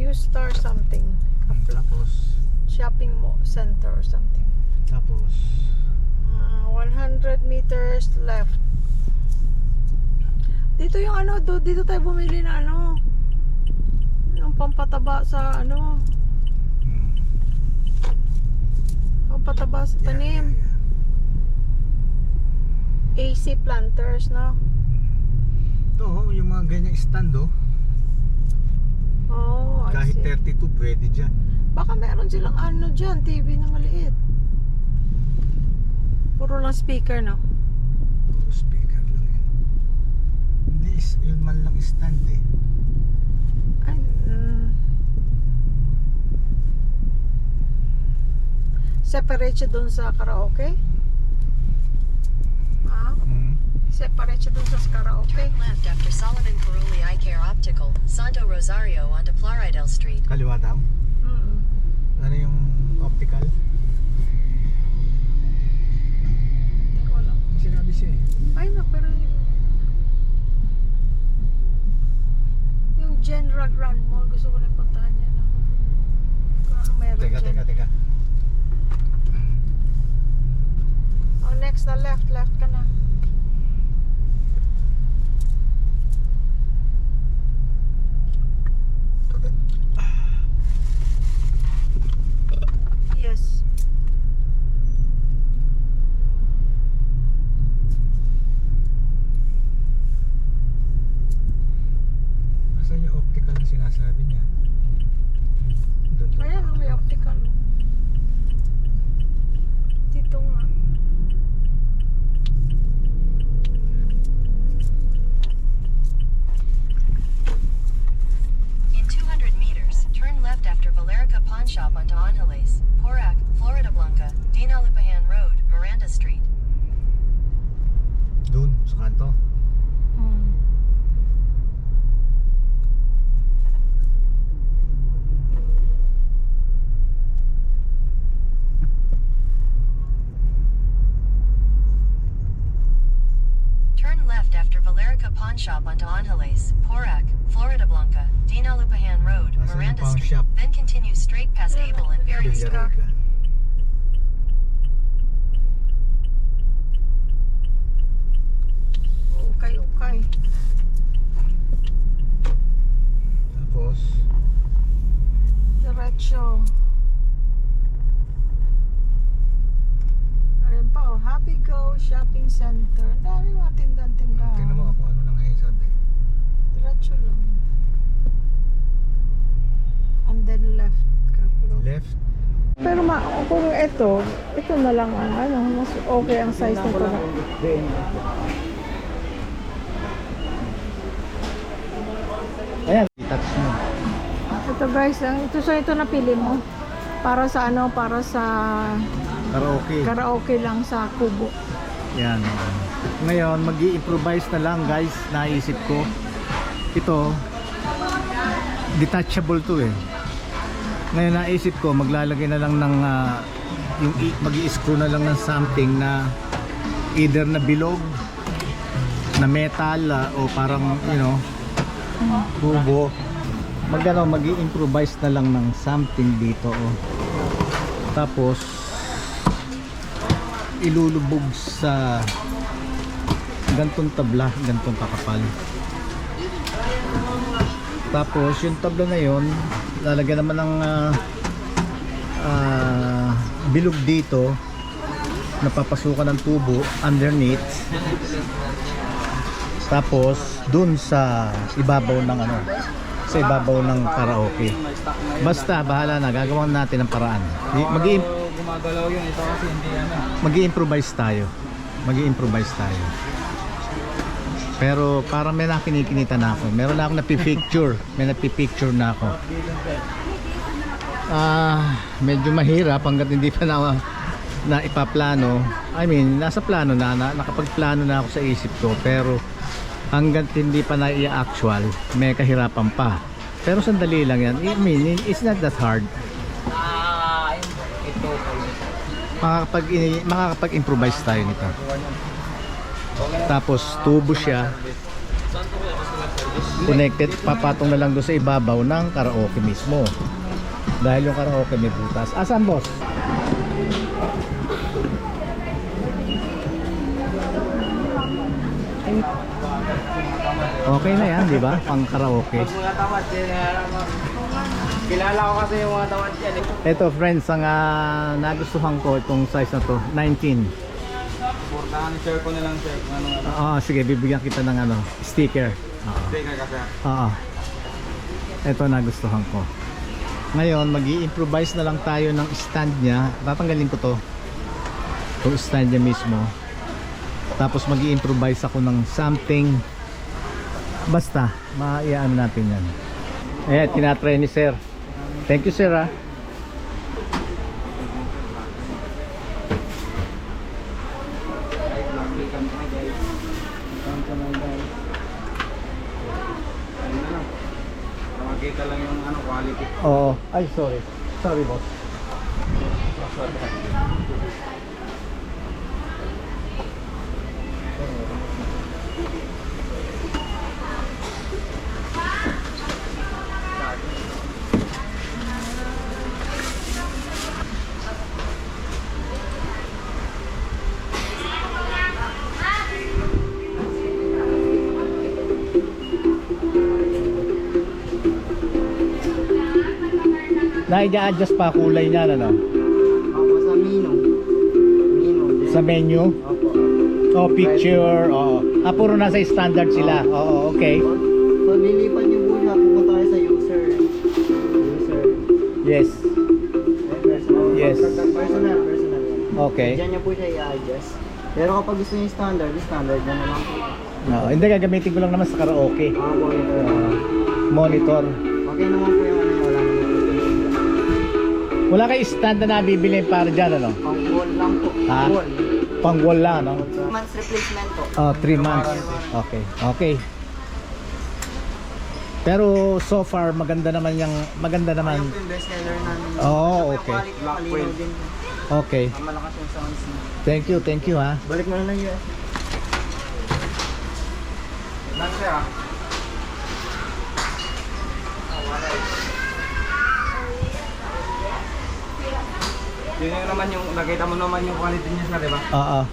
New Star something. Tapos Shopping center or something. tapos 100 meters left. Dito yung ano, dito tayo bumili na ano. Yung pampataba sa ano. Pampataba sa tanim. AC planters, no? Ito, yung mga ganyang stand, oh. Oh, I Kahit see. 32 pwede dyan. Baka meron silang ano dyan, TV na maliit. Puro lang speaker, no? Puro speaker lang yan. Hindi, yun man lang stand, eh. Ay, separate siya dun sa karaoke? Ha? Separate siya dun sa karaoke? Turn left after Solomon Caruli Eye Care Optical, Santo Rosario onto Plaridel Street. Kaliwa daw. Ano yung optical? Hindi ko alam. Sinabi siya, eh. Ay, na, pero yung General Grand Mall, gusto ko rin puntahan yan. No? Kung ano meron dyan. Teka. Oh, next na left ka na. Yes. Saan yung optical na sinasabi niya? Doon daw Ayan, pa may kaliwa. optical. Dito nga. In 200 meters, turn left after Valerica Pawn Shop onto Angeles, Porac, Florida Blanca, Dinalupahan Road, Miranda Street. Doon, sa kanto. Turn left after Valerica Pawn Shop onto Angeles, Porac, Florida Blanca, Dinalupahan Road, Nasaan yung Miranda pawn Street. shop? Then continue straight past Abel and Berry Street. Villarica. Okay. Tapos Diretso. Meron pa, oh. Happy Go Shopping Center. Ang dami mga tindahan-tindahan. tingnan mo kung ano na ngayon sabi. Diretso lang. And then left ka. Left. Pero kung ito na lang ang ano, mas okay ang size nito na. Ayan, touch mo. Ito guys, ito napili mo. Para sa ano, para sa Karaoke. karaoke lang sa kubo. Yan. Ngayon, mag-i-improvise na lang guys, naisip ko. Ito, detachable to eh. Ngayon naisip ko, maglalagay na lang ng, mag-i-screw na lang ng something na either na bilog, na metal, o parang, tubo. Mag-i-improvise na lang ng something dito. Oh. Tapos, ilulubog sa gantong tabla, gantong kakapal. Tapos yung tabla na yon, lalagyan naman ng bilog dito, napapasukan ng tubo underneath. Tapos dun sa ibabaw ng sa ibabaw ng karaoke. Basta bahala na, gagawin natin ng paraan. Gumagalaw yun ito kasi hindi Mag-i-improvise tayo. Mag-i-improvise tayo. Pero parang may nakinikinita na ako. Meron na ako napipicture. May napipicture na ako. Medyo mahirap hanggat hindi pa na ipaplano. I mean, nasa plano na, nakapagplano na ako sa isip ko. Pero hanggat hindi pa na i-actual, may kahirapan pa. Pero sandali lang yan. I mean, it's not that hard. ito. Makakapag-improvise tayo nito. Tapos tubo siya. connected, papatong na lang doon sa ibabaw ng karaoke mismo. Dahil yung karaoke may butas. Asan boss? Okay na yan, di ba? Pang karaoke. Pag mga tamad, kilala ko kasi yung mga tamad yan. Ito friends, ang nagustuhan ko itong size na to, 19. Portahan, share ko na lang sir kung ano. Sige, bibigyan kita ng sticker. Sticker ka sir. Ito nagustuhan ko. Ngayon, mag-i-improvise na lang tayo ng stand niya. Tatanggalin ko to. Itong stand niya mismo. Tapos mag-i-improvise ako ng something. Basta, maiaan natin yan. Ayan, tinatry ni sir. Thank you sir ah. Makita lang yung quality. Oo. Ay, sorry. Sorry boss. Na-adjust pa kulay niya, ano? Ako sa Mino. Sa menu? Opo. Picture, puro nasa standard sila. Okay. Pag lilipan niyo po siya, pupunta kayo sa user. Yes. Personal. Yes. Personal. Okay. Diyan niyo po siya i-adjust. Pero kapag gusto niyo standard na lang po. Hindi, gagamitin ko lang naman sa karaoke. Monitor. Monitor. Okay naman po yung wala naman po. Wala kayo stand na nabibili para dyan, ano? Pang wall lang po. Ha? Wall. Pang wall lang, no? 3 months replacement po. 3 months. Okay. Pero so far maganda naman. Ayun po yung best seller namin. Okay. Quality, malinaw din. Okay. Malakas yung sounds niya. Thank you ha. Balik mo na lang yun. Lang sir ah. Yun yung naman yung, nakita mo naman yung quality niya sir, di ba? Oo.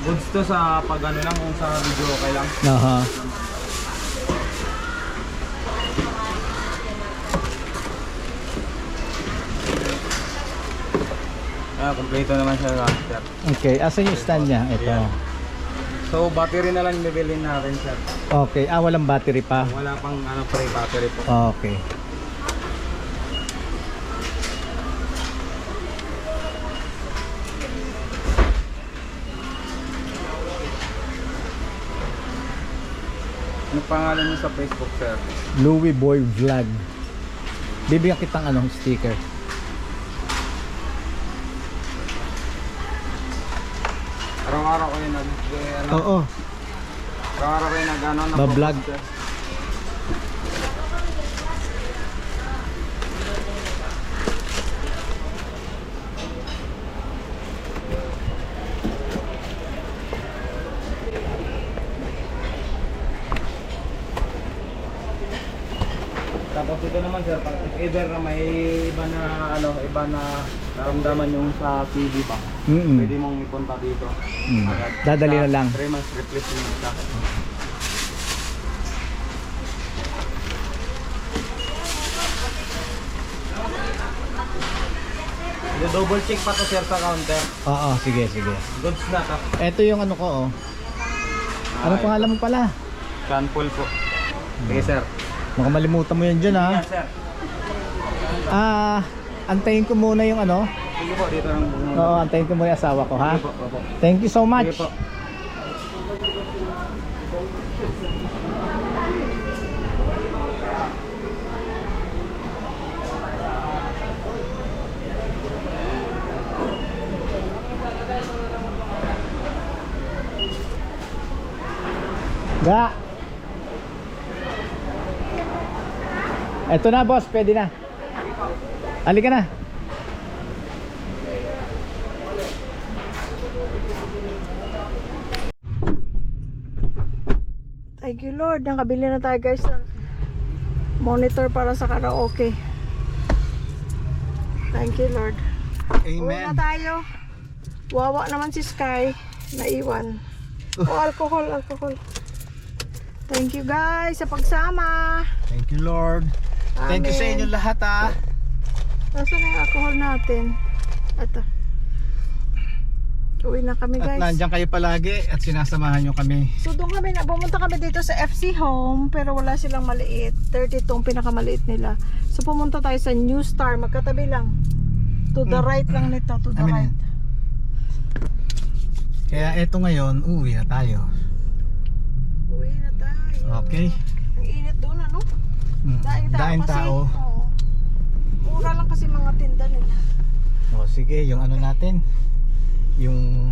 Goods to sa pag ano lang, kung sa video okay lang. Aha. Kompleto naman siya sir. Okay, asan yung stand niya? Ito. Yeah. So battery na lang bibilin natin sir. Okay, walang battery pa. Wala pang free battery po. Okay. Ano pangalan niyo sa Facebook sir? Louie Boy Vlog. Bibigyan kitang sticker. Araw-araw kayo Oo. Araw-araw kayo Ba-vlog. sir. Tapos ito naman sir, pag if ever na may iba na naramdaman yung sa TV pa, pwede mong ipunta dito. Agad. Dadali na lang. 3 months replacement ka. Double check pa to sir sa counter. Oo, sige. Goods na to. Ito yung ano ko, Ano pangalan mo pala? Canpol po. Sige sir. Baka malimutan mo yan dyan, ha? Yes sir. Antayin ko muna yung ano. Sige po, dito lang muna. Oo, antayin ko muna yung asawa ko, ha? Sige po, opo. Thank you so much. Sige po. Ga. Eto na boss, pwede na. Halika na. Thank you Lord. Nakabili na tayo guys ng monitor para sa karaoke. Thank you Lord. Uwi na Amen. tayo. Wawa naman si Sky. Naiwan. Oh, alcohol. Thank you guys sa pagsama. Thank you Lord. Thank you sa Amen. inyo lahat ah. Nasaan na yung alcohol natin? Ito. Uwi na kami At guys. nandiyan kayo palagi at sinasamahan nyo kami. So doon kami, pumunta kami dito sa FC Home pero wala silang maliit. 32 ang pinakamaliit nila. So pumunta tayo sa New Star, magkatabi lang. To the right lang nito, to the right. Kaya eto ngayon, uuwi na tayo. Uwi na tayo. Okay. Ang init doon ano? Daing tao. Oo. Mura lang kasi mga tinda nila. O sige, yung ano natin. Yung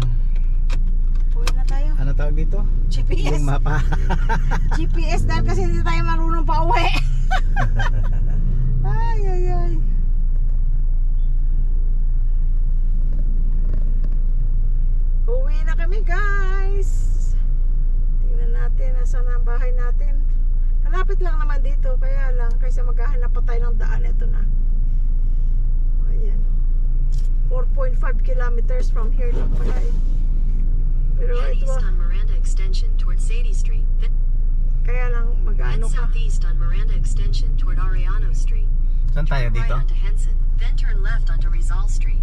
Uwi na tayo. ano tawag dito? GPS. Yung mapa. GPS dahil kasi hindi tayo marunong pa uwi. ay. Uwi na kami guys. Tingnan natin nasaan ang bahay natin. Malapit lang naman dito, kaya lang kaysa maghahanap pa tayo ng daan, ito na. Ayan. 4.5 kilometers from here lang pala eh. Pero Head ito, east on Miranda Extension toward Sadie Street. Then kaya lang head mag-ano ka. southeast on Miranda Extension toward Ariano Street. Saan tayo Turn right dito? onto Henson, then turn left onto Rizal Street.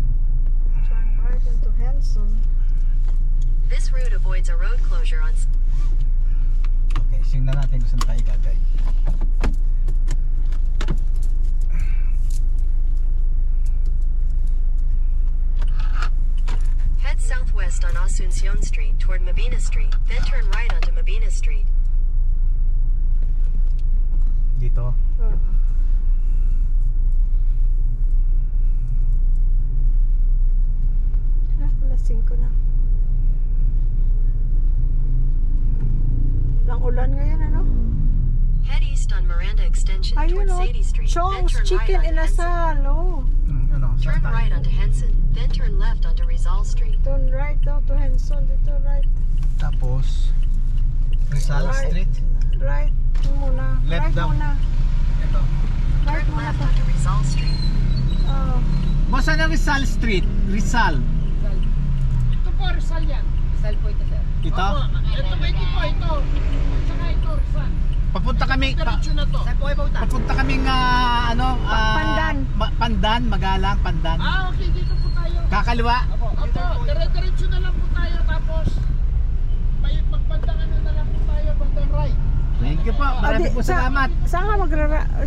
Turn right into Henson. This route avoids a road closure on Okay, singnan natin kung saan tayo gagay. Head southwest on Asuncion Street toward Mabina Street, then turn right onto Mabina Street. Dito. Alas 5 na. Lang ulan ngayon ano? Head east on Miranda Extension Ayun toward o. Sadie Street, then Chong's turn right Chicken onto Henson. Inasal. Oh. Ano? Saan Turn tayo? right onto Henson, then turn left onto Rizal Street. Turn right daw to Henson. Dito right. Tapos Rizal Right. Street. Right muna. Left right daw. muna. Ito. Right Turn muna left to. onto Rizal Street. Oh. Boss, ano Rizal Street? Rizal. Ito po, Rizal yan. Rizal po ito, sir. Ito? Ito ba ito po, ito. At saka ito, Rizal. Papunta kami Diretso na to. Saan po kayo pauta? papunta kaming Pandan. Pandan, Magalang, Pandan. Okay, dito po tayo. Kakaliwa. Opo, diretso na lang po tayo. Tapos, magpandang ano na lang po tayo, bandang right. Thank you po. Marami po salamat. Saan ka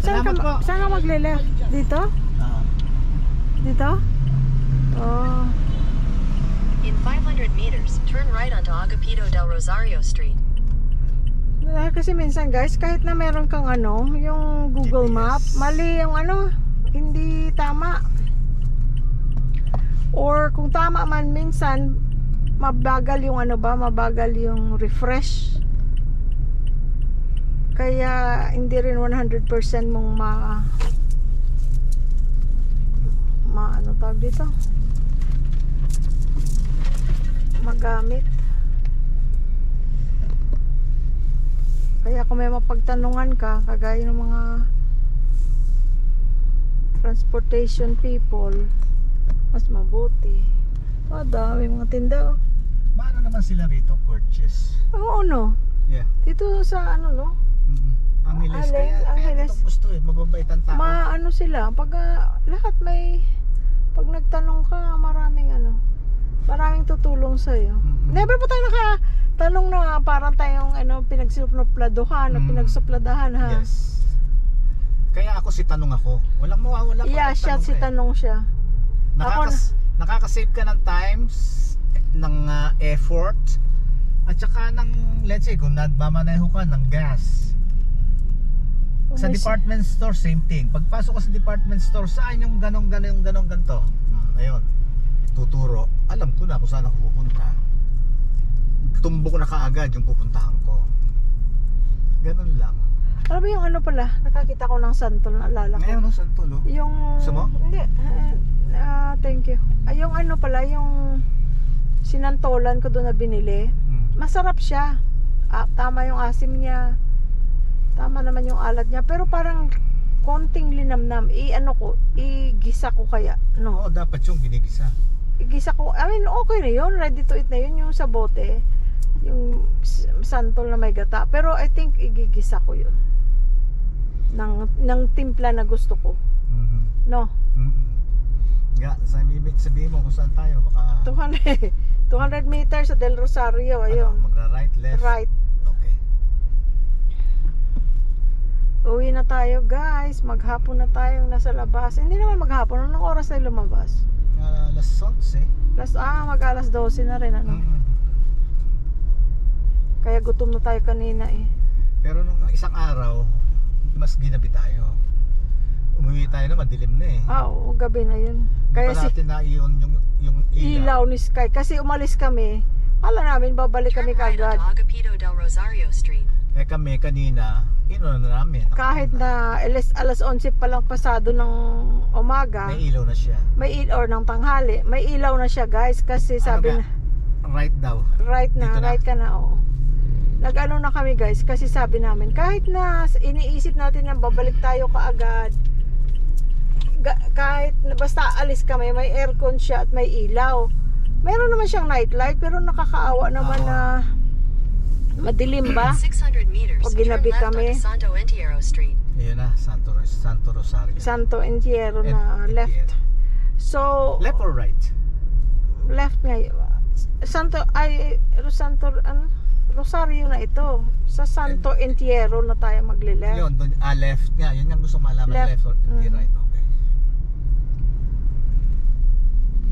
Salamat po. Saan ka magle-left? Dito? Ah. Dito? Oh. In 500 meters, turn right onto Agapito del Rosario Street. Dahil kasi minsan guys, kahit na meron kang ano, yung Google GPS. Map, mali yung ano, hindi tama. Or kung tama man minsan, mabagal yung ano ba, mabagal yung refresh. Kaya hindi rin 100% mong ano tawag dito? Magamit. Kaya kung may mapagtanungan ka, kagaya ng mga transportation people, mas mabuti. Oh, dami mga tinda. Oh. Maano naman sila rito, purchase. Oo, no? Yeah. Dito sa ano, no? Angeles. Angeles, Kaya Angeles. dito gusto eh, mababait ang tao. Ano sila, pag lahat may, pag nagtanong ka, maraming tutulong sa'yo. Mhm. Never pa tayo nakatanong na parang tayong pinagsupladahan o pinagsupladahan ha. Yes. Kaya ako si tanong ako. Walang mawawala pag Yeah, siya nagtanong si ka eh. tanong siya. Nakakasave ka ng times, ng effort, at saka ng, let's say, kung nagmamaneho ka ng gas. Sa May- department store, same thing. Pagpasok ko sa department store, saan yung ganong ganto? Ayun, tuturo. Alam ko na kung saan ako pupunta. Tumbok na kaagad yung pupuntahan ko. Ganon lang. Alam mo yung ano pala, nakakita ko ng santol, naalala ko. Ngayon, no, saan to, no? Yung... Gusto mo? Hindi. Thank you. Yung ano pala, yung sinantolan ko doon na binili. Masarap siya. Tama yung asim niya. Tama naman yung alat niya. Pero parang konting linamnam. Igisa ko kaya. No. Oo, dapat yung ginigisa. Igisa ko. I mean, okay na yun. Ready to eat na yun. Yung sa bote. Yung santol na may gata. Pero I think igigisa ko yun. Ng timpla na gusto ko. Mhm. No. Mhm. Sabihin mo kung saan tayo, baka 200 meters sa Del Rosario. Ayun. magra-right, left. Right. Okay. Uwi na tayo guys. Maghapon na tayo nasa labas. Hindi naman maghapon. Anong oras tayo lumabas? Alas 11. Mag alas 12 na rin. Ano? Mhm. Kaya gutom na tayo kanina eh. Pero nung isang araw, mas ginabi tayo. Umuwi tayo na madilim na eh. Oo, gabi na yun. Hindi Kaya pa natin naiyon yung ilaw ni Sky. Kasi umalis kami. Kala namin babalik kami Turn right kagad. onto Agapito del Rosario Street. Eh kami kanina, na namin. Kahit na alas 11 pa lang pasado ng umaga, May ilaw na siya. or ng tanghali, may ilaw na siya guys. Kasi sabi Ano na, Right daw. right na, Dito na? right ka na, oo. Nag-ano na kami guys, kasi sabi namin, kahit na iniisip natin na babalik tayo kaagad, kahit na basta alis kami, may aircon siya at may ilaw. Meron naman siyang nightlight, pero nakakaawa naman na madilim ba? 600 meters. Pag Turn ginabi left kami. onto Santo Entierro Street. Ayun na, Santo Rosario. Santo Entierro na Entierro. left. So, Left or right? left ngayon. Rosario na ito. Sa Santo Entierro na tayo magle-left. Yun, doon, left nga. Yun yung gusto malaman. Left. Left or hindi right. Okay.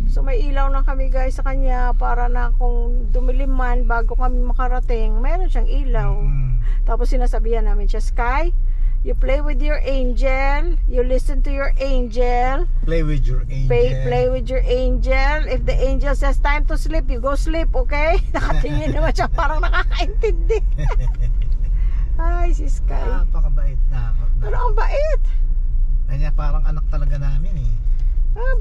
So may ilaw na kami guys sa kanya para na kung dumilim man bago kami makarating, mayroon siyang ilaw. Tapos sinasabihan namin siya, Sky, you play with your angel, you listen to your angel, Play with your angel. play with your angel. If the angel says time to sleep, you go sleep, okay? Nakatingin naman siya parang nakakaintindi. Ay, si Sky. Napakabait na. Pero ang bait. Kanya parang anak talaga namin eh.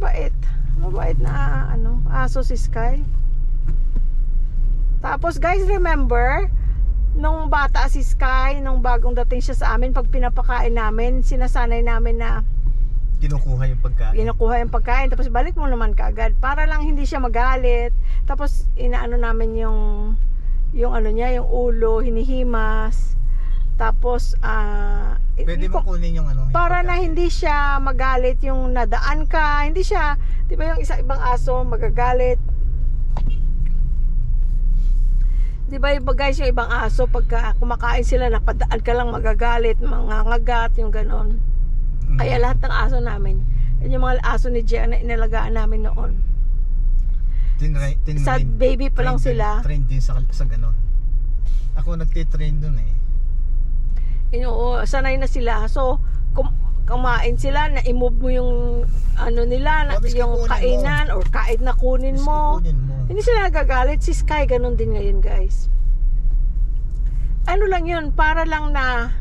Bait. Mabait na aso si Sky. Tapos guys, remember nung bata si Sky, nung bagong dating siya sa amin, pag pinapakain namin, sinasanay namin na Kinukuha yung pagkain. kinukuha yung pagkain, tapos balik mo naman kaagad para lang hindi siya magalit. Tapos inaano namin yung ano niya, yung ulo, hinihimas. Tapos Pwede mo kunin yung ano. yung para na pagkain. hindi siya magalit yung nadaan ka, hindi siya, 'di ba yung ibang aso magagalit. 'Di ba guys, yung ibang aso pagka kumakain sila napadaan ka lang magagalit, mangangagat, yung ganon. Kaya lahat ng aso namin, yun yung mga aso ni Gia na inalagaan namin noon. Sa baby pa lang sila. Train din sa ganon. Ako nagtitrain dun eh. Sanay na sila. So, kumain sila, na-imove mo yung ano nila, Mabis yung kukunin kainan or kahit na kunin mo. Kunin mo. Hindi sila nagagalit. Si Sky ganun din ngayon guys. Ano lang yun, para lang na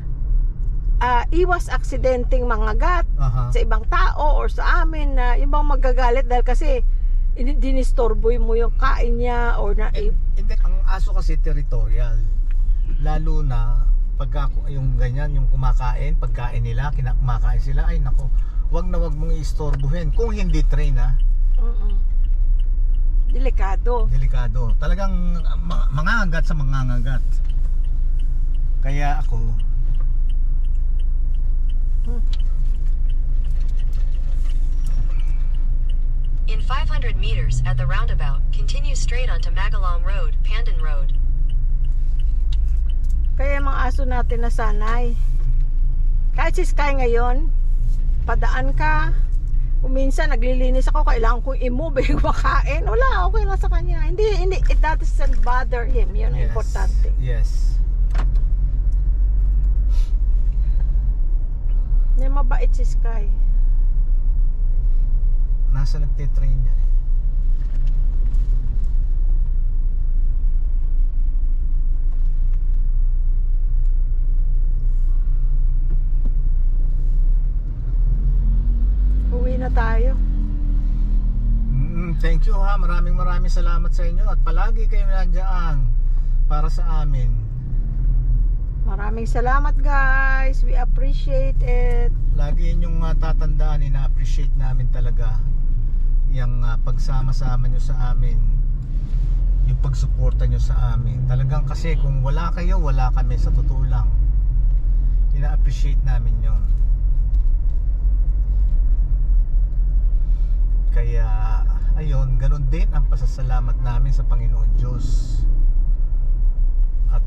iwas aksidenteng mangagat Aha. sa ibang tao or sa amin na yung bang magagalit dahil kasi dinistorbo mo yung kain niya or na Hindi, ang aso kasi territorial. Lalo na pagka yung ganyan, yung kumakain, pagkain nila, kumakain sila, ay nako, wag na wag mong iistorbohin. Kung hindi train delikado. delikado. Talagang mangangagat sa mangangagat. Kaya ako, In 500 meters at the roundabout, continue straight onto Magalong Road, Pandan Road. Kaya yung mga aso natin nasanay. Kahit si Sky ngayon, padaan ka, kung minsan naglilinis ako, kailangan kong i-move yung makain. Wala, okay na sa kanya. Hindi, it doesn't bother him. Yun ang importante. Yes. Yung mabait si Sky. Nasa nagtitrain yan eh. Uwi na tayo. Thank you ha. Maraming salamat sa inyo at palagi kayo nandiyan para sa amin. Maraming salamat guys. We appreciate it. Lagi yun yung tatandaan, ina-appreciate namin talaga yung pagsama-sama nyo sa amin, yung pagsuporta nyo sa amin. Talagang kasi kung wala kayo, wala kami, sa totoo lang. Ina-appreciate namin yun. Kaya ayun, ganun din ang pasasalamat namin sa Panginoon Diyos. At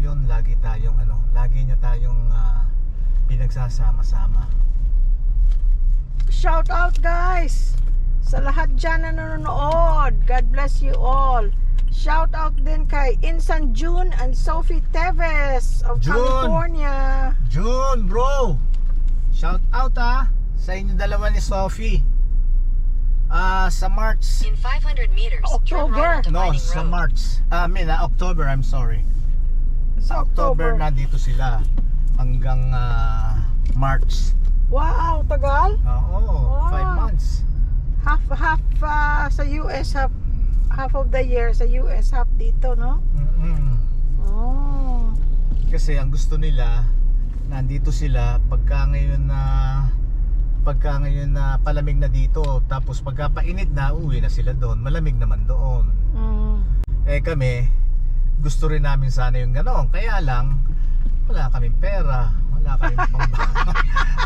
yun, lagi niya tayong pinagsasama-sama. Shout out guys sa lahat dyan na nanonood. God bless you all. Shout out din kay Insan June and Sophie Teves of June! California. June, bro! Shout out sa inyo dalawa ni Sophie. Sa March. In 500 meters, turn right onto No, Vining sa Road. March. October, I'm sorry. Sa October na dito sila hanggang March. Wow, tagal. Oo, 5 Wow. months. Half sa US, half of the year sa US, half dito, no? Mm-mm. Oh. Kasi ang gusto nila, nandito sila pagka ngayon na palamig na dito, tapos pagka painit na, uwi na sila doon, malamig naman doon. Kami, gusto rin namin sana yung gano'n, kaya lang wala kaming pera, wala kaming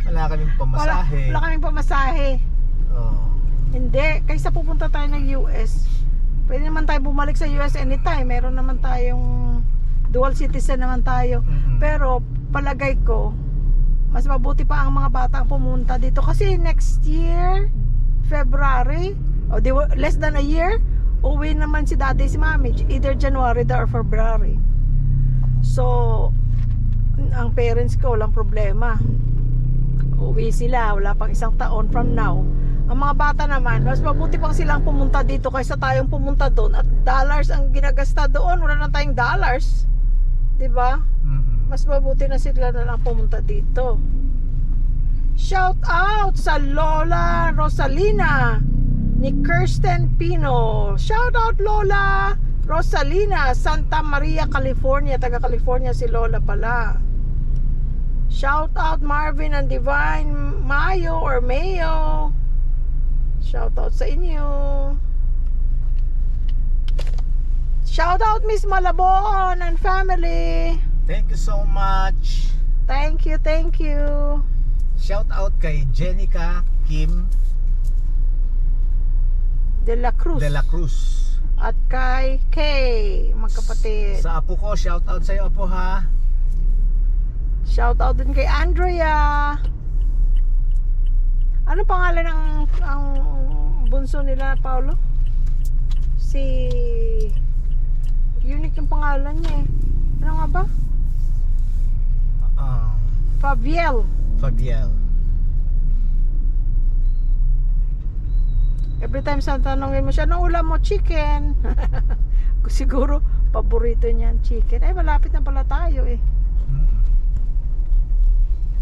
wala kaming pamasahe. Wala kaming pamasahe. Oh. Hindi, kaysa pupunta tayo ng US, pwede naman tayo bumalik sa US anytime. Meron naman tayong dual citizen naman tayo. Mm-mm. Pero palagay ko, mas mabuti pa ang mga bata ang pumunta dito kasi next year, February, less than a year, uwi naman si daddy, si mami, either January or February. So, ang parents ko walang problema. Uwi sila, wala pang isang taon from now. Ang mga bata naman, mas mabuti pang silang pumunta dito kaysa tayong pumunta doon at dollars ang ginagasta doon, wala na tayong dollars. 'Di ba? Mm-mm. Mas mabuti na sila na lang pumunta dito. Shout out sa Lola Rosalina ni Kirsten Pino. Shout out Lola Rosalina, Santa Maria, California. Taga California si Lola pala. Shout out Marvin and Divine Mayo or Mayo. Shout out sa inyo. Shout out Miss Malabon and family. Thank you so much. Thank you, thank you. Shout out kay Jenica Kim De La Cruz. De La Cruz. At kay Kay, magkapatid. Sa apo ko, shout out sa iyo apo ha. Shout out din kay Andrea. Ano pangalan ng ang bunso nila, Paulo? Si unique yung pangalan niya eh. Ano nga ba? Fabiel. Fabiel. Every time sa tanongin mo siya, anong ulam mo? Chicken. Siguro, paborito niya ang chicken. Ay, malapit na pala tayo eh.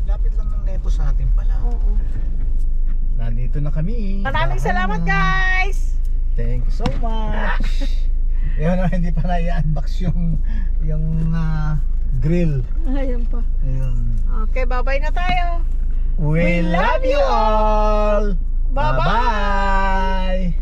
Lapit lang ng Nepo sa atin pala. Oo. Nandito na kami. Maraming salamat guys! Thank you so much. Yun, hindi pa na-i-unbox yung grill. Ayan pa. Ayun. Okay, bye-bye na tayo. We love you all. Bye-bye. Bye-bye.